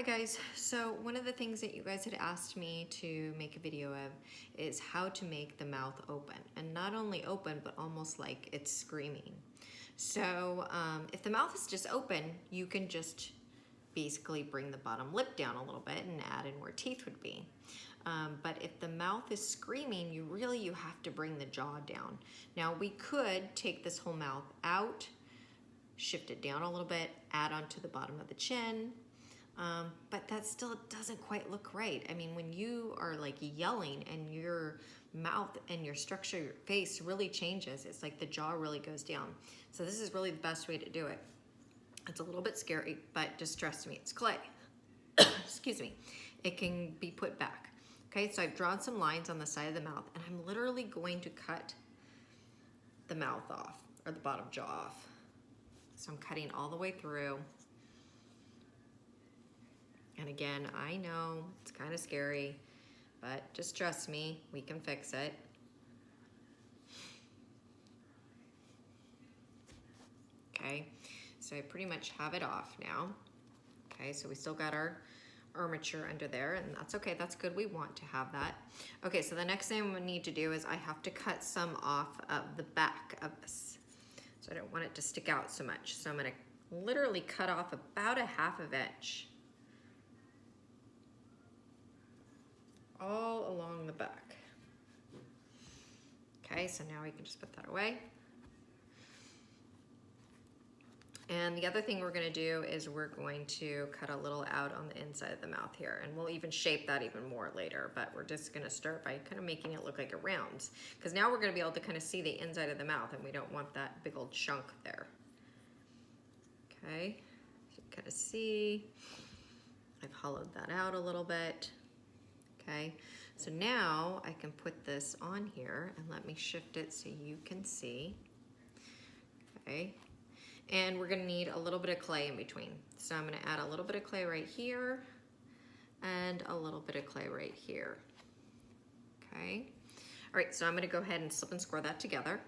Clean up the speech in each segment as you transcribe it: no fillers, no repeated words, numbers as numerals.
guys, so one of the things that you guys had asked me to make a video of is how to make the mouth open, and not only open but almost like it's screaming. So if the mouth is just open, you can just basically bring the bottom lip down a little bit and add in where teeth would be. But if the mouth is screaming, you have to bring the jaw down. Now we could take this whole mouth out, shift it down a little bit, add onto the bottom of the chin, but that still doesn't quite look right. I mean, when you are like yelling and your mouth and your structure of your face really changes, it's like the jaw really goes down. So this is really the best way to do it. It's a little bit scary, but just trust me, it's clay. Excuse me. It can be put back. Okay, so I've drawn some lines on the side of the mouth, and I'm literally going to cut the mouth off, or the bottom jaw off. So I'm cutting all the way through. And again, I know it's kind of scary, but just trust me, we can fix it. Okay, so I pretty much have it off now. Okay, so we still got our armature under there, and that's okay, that's good, we want to have that. Okay, so the next thing I'm gonna need to do is I have to cut some off of the back of this. So I don't want it to stick out so much. So I'm gonna literally cut off about 1/2 inch. All along the back. Okay, so now we can just put that away. And the other thing we're gonna do is we're going to cut a little out on the inside of the mouth here, and we'll even shape that even more later, but we're just gonna start by kind of making it look like a round, because now we're gonna be able to kind of see the inside of the mouth, and we don't want that big old chunk there. Okay, so you kind of see, I've hollowed that out a little bit. Okay, so now I can put this on here, and let me shift it so you can see. Okay, and we're gonna need a little bit of clay in between. So I'm gonna add a little bit of clay right here, and a little bit of clay right here. Okay, all right, so I'm gonna go ahead and slip and score that together.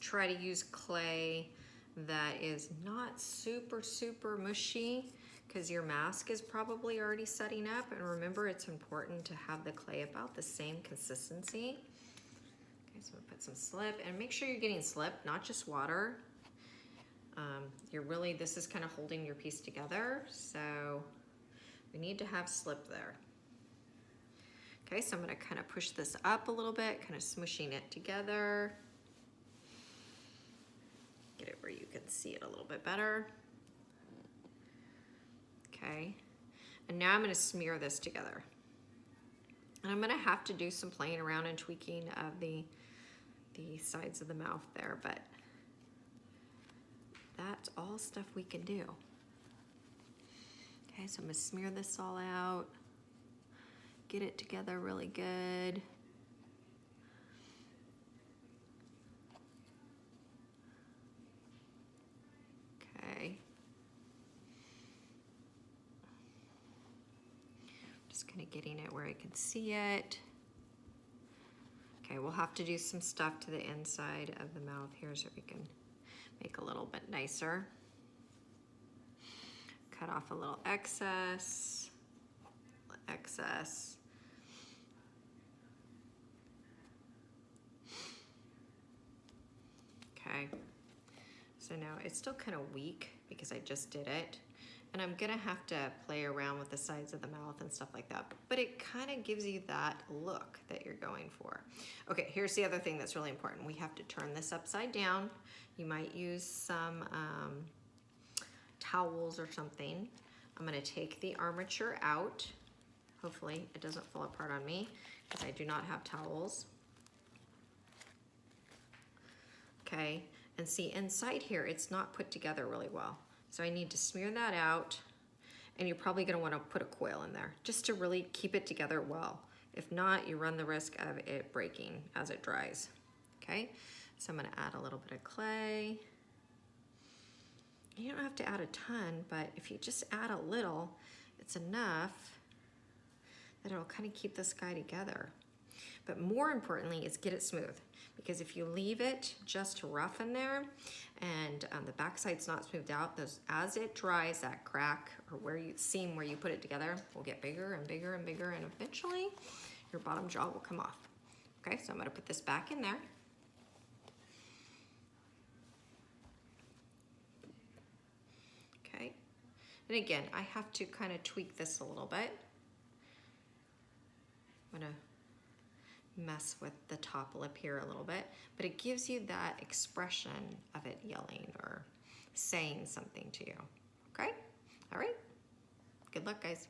Try to use clay that is not super mushy, because your mask is probably already setting up. And remember, it's important to have the clay about the same consistency. Okay, so I'm gonna put some slip, and make sure you're getting slip, not just water. This is kind of holding your piece together, so we need to have slip there. Okay, so I'm gonna kind of push this up a little bit, kind of smushing it together. Get it where you can see it a little bit better. Okay, and now I'm gonna smear this together. And I'm gonna have to do some playing around and tweaking of the sides of the mouth there, but that's all stuff we can do. Okay, so I'm gonna smear this all out, get it together really good. Okay. Just kind of getting it where I can see it. Okay, we'll have to do some stuff to the inside of the mouth here so we can make a little bit nicer. Cut off a little excess. Okay, so now it's still kind of weak because I just did it. And I'm gonna have to play around with the sides of the mouth and stuff like that, but it kind of gives you that look that you're going for. Okay, here's the other thing that's really important. We have to turn this upside down. You might use some towels or something. I'm gonna take the armature out. Hopefully it doesn't fall apart on me, because I do not have towels. Okay, and see inside here, it's not put together really well. So I need to smear that out, and you're probably gonna wanna put a coil in there just to really keep it together well. If not, you run the risk of it breaking as it dries. Okay, so I'm gonna add a little bit of clay. You don't have to add a ton, but if you just add a little, it's enough that it'll kind of keep this guy together. But more importantly is get it smooth, because if you leave it just rough in there and the backside's not smoothed out, as it dries, that crack or seam where you put it together will get bigger and bigger and bigger, and eventually your bottom jaw will come off. Okay, so I'm gonna put this back in there. Okay, and again, I have to kind of tweak this a little bit. I'm gonna mess with the top lip here a little bit, but it gives you that expression of it yelling or saying something to you. Okay? All right. Good luck, guys.